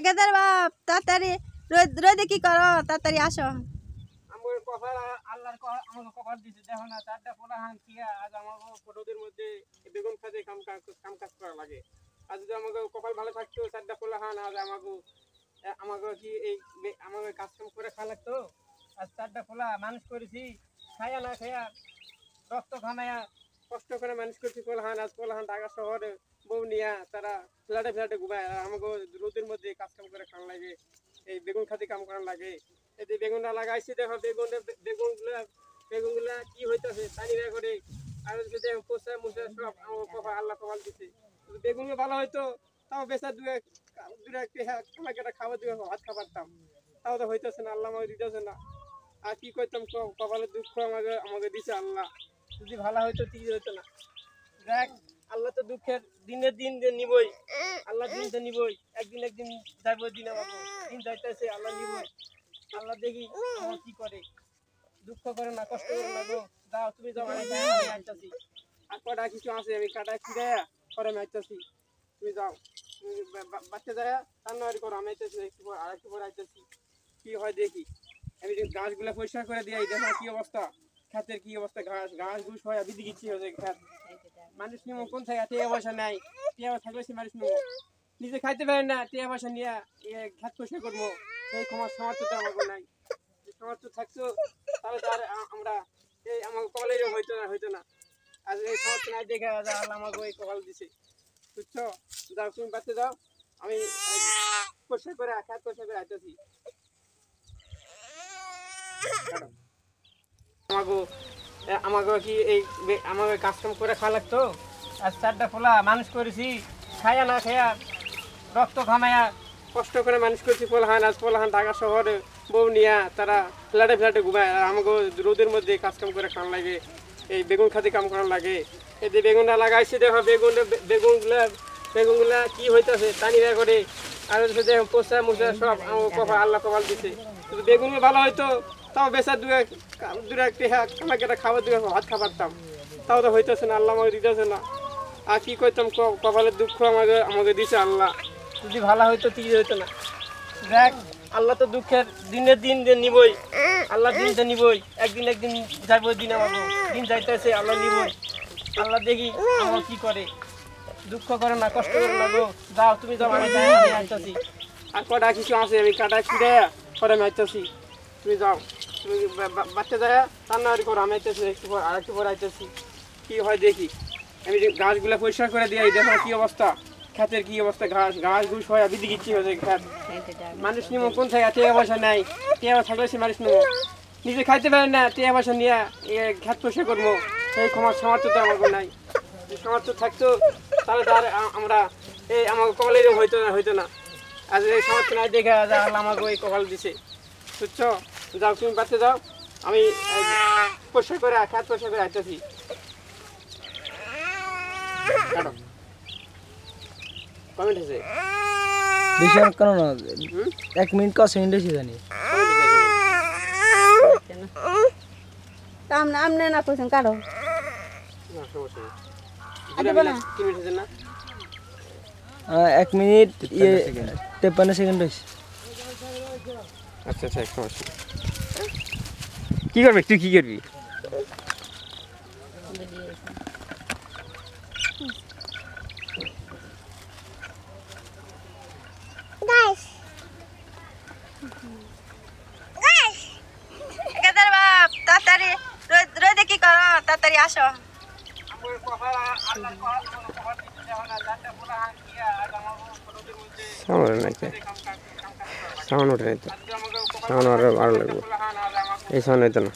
একেদার বাপ তাড়াতাড়ি রোদে কি করো তাড়াতাড়ি আসো। আমার কপাল আল্লাহর আমাকে কপাল দিছে দেখো না চারটা পোলা হান দিয়া আজ আমাকে ফটোদের মধ্যে বেগুন খাতে কাম কাজ করা লাগে। আজ যদি আমাকে কপাল ভালো থাকতো চারটা পোলা হান আজ আমাকে কি এই আমাকে কাজ কাম করে খাওয়া লাগতো। আজ চারটা পোলা মানুষ করেছি খাইয়া না খাইয়া রক্ত খানায়া কষ্ট করে মানুষ করছি পোলাহান। আজ পোলাহান ঢাকা শহরে বউ নিয়া তারা ফ্ল্যাটে ঘুমায় আর আমাকে রোদের মধ্যে কাজ কাম করে খাওয়া লাগে, এই বেগুন খাতে কাম করা লাগে। এই বেগুনটা লাগাইছি দেখো বেগুনগুলা কি হইতেছে পানি না করে আর দেখো পোষা মুসা সব আমার কপাল আল্লাহ কপাল দিছে। বেগুনগুলো ভালো হইতো তাও বেচা দু একটা খাবার দিয়ে ভাত খাবারতাম, তাও তো হইতেছে না, আল্লাহ আমাকে দিতেছে না। আর কি করতাম কপালের দুঃখ আমাকে দিছে আল্লাহ। যদি ভালো হইতো ঠিক হইতো না। দেখ আল্লাহ তো দুঃখের দিনের দিন নিবই, আল্লাহ দিন তো নিবই, একদিন যাবো দিন পাবো, দিন যাইতেছে আল্লাহ নিবই। আল্লাহ দেখি আমার কি করে, দুঃখ করে না কষ্ট করে না গো। যাও তুমি যাও আমি আইতাছি, আর কটা কিছু আছে আমি কাটা খিদায়া পরে আমি আইতাছি। তুমি যাও বাচ্চা যায় রান্নাবাড়ি করো, আমি আইতাছি একটু পর আর একটু পরে আইতাছি। কি হয় দেখি, আমি গাছগুলা পরিষ্কার করে দিই দেখো কি অবস্থা, ক্ষেতের কি অবস্থা, ঘাস ঘুষ হয় বিধি গিচ্ছি হয়ে ক্ষেত। মানুষ নিমো কোন থেকে টিয়া পয়সা নেয়, টিয়া থাকলে সে মানুষ নিমো নিজে খাইতে পারেন না, টিয়া পয়সা নিয়ে ক্ষেত পরিষ্কার করবো সেই তোমার সমর্থটা আমাকে নাই। সমর্থ থাকছো তাহলে তো আর আমরা এই আমার কপালের হইতো না। আজ এই সমর্থ নাই দেখে আল্লাহ আমাকে এই কপাল দিছে, বুঝছো। যাও তুমি বাচ্চা যাও, আমি পরিষ্কার করে ক্ষেত পরিষ্কার করে আইতেছি। আমাকে কি এই আমাকে কাজ কাম করে খাওয়া লাগতো। আর চারটা ফোলা মানুষ করেছি খাইয়া না খাইয়া রক্ত খামাইয়া কষ্ট করে মানুষ করছি পোলাহান। আজ পোলাহান ঢাকা শহরে বউ নিয়া তারা ফ্ল্যাটে ঘুমায় আর আমাকে রোদের মধ্যে কাজ কাম করে খাওয়া লাগে, এই বেগুন খাতে কাম করা লাগে। এই যে বেগুনটা লাগাইছি দেখো বেগুনগুলা কি হইতেছে পানি না করে আর দেখো পোষা মুসা সব আমার কপাল আল্লাহ কপাল দিছে। যদি বেগুনগুলো ভালো হইতো তাও বেচা দু একটা খাবার দিয়ে ভাত খাবারতাম, তাও তো হইতেছে না, আল্লাহ আমাকে দিতেছে না। আর কি করতাম কপালের দুঃখ আমাকে দিছে আল্লাহ। যদি ভালো হইতো ঠিক হইতো না। দেখ আল্লাহ তো দুঃখের দিনের দিন নিবই, আল্লাহ দিন তো নিবই, একদিন যাবো দিন পাবো, দিন যাইতেছে আল্লাহ নিবই। আল্লাহ দেখি আমার কি করে, দুঃখ করে না কষ্ট করে না গো। যাও তুমি যাও আমি আইতাছি, আর কটা কিছু আছে আমি কাটা খিদায়া পরে আমি আইতাছি। তুমি যাও তুমি বাচ্চা যায় রান্নাবাড়ি করো, আমি আইতেছি একটু পর আর একটু পর আইতেছি। কি হয় দেখি, আমি গাছগুলা পরিষ্কার করে দিই দেখো কি অবস্থা, ক্ষেতের কি অবস্থা, ঘাস ঘুষ হয় বিধি গিচ্ছি হয়েছে ক্ষেত। মানুষ নিমো কোন থেকে টিয়া পয়সা নেয়, টিয়া থাকলে সে মানুষ নেবো নিজে খাইতে পারেন না, টিয়া পয়সা নিয়ে ক্ষেত পরিষ্কার করবো সেই ক্ষমার সামর্থ্য তো আমাকে নাই। সামর্থ্য থাকতো তাহলে তো আর আমরা এই আমাকে কপালের হইতো না। আজ এই সামর্থ্য নাই দেখে আল্লাহ আমাকে এই কপাল দিছে, বুঝছো। যাও তুমি বাচ্চা যাও, আমি পরিষ্কার করে ক্ষেত পরিষ্কার করে আইতেছি। কমেন্ট আছে বেশি কেন না 1 মিনিট ক সেকেন্ড হয়েছে জানি কাম না আমনে না কইছেন কারো না সমস্যা নেই। 3 মিনিট হয়েছে না 1 মিনিট 53 সেকেন্ড হয়েছে। আচ্ছা সমস্যা কি করবি তুই, কি করবি? একেদার বাপ তাড়াতাড়ি রোদে কি করো তাড়াতাড়ি আসো। আমার কপাল আল্লাহর কপাল দিছে দেখো না চারটা পোলা হান দিয়া আজ আমাকে ফটোদের মধ্যে সামনে নাইতে সামনে ওঠে নাইতো সামনে আরো ভালো লাগবে, এই সামনে হইতো না।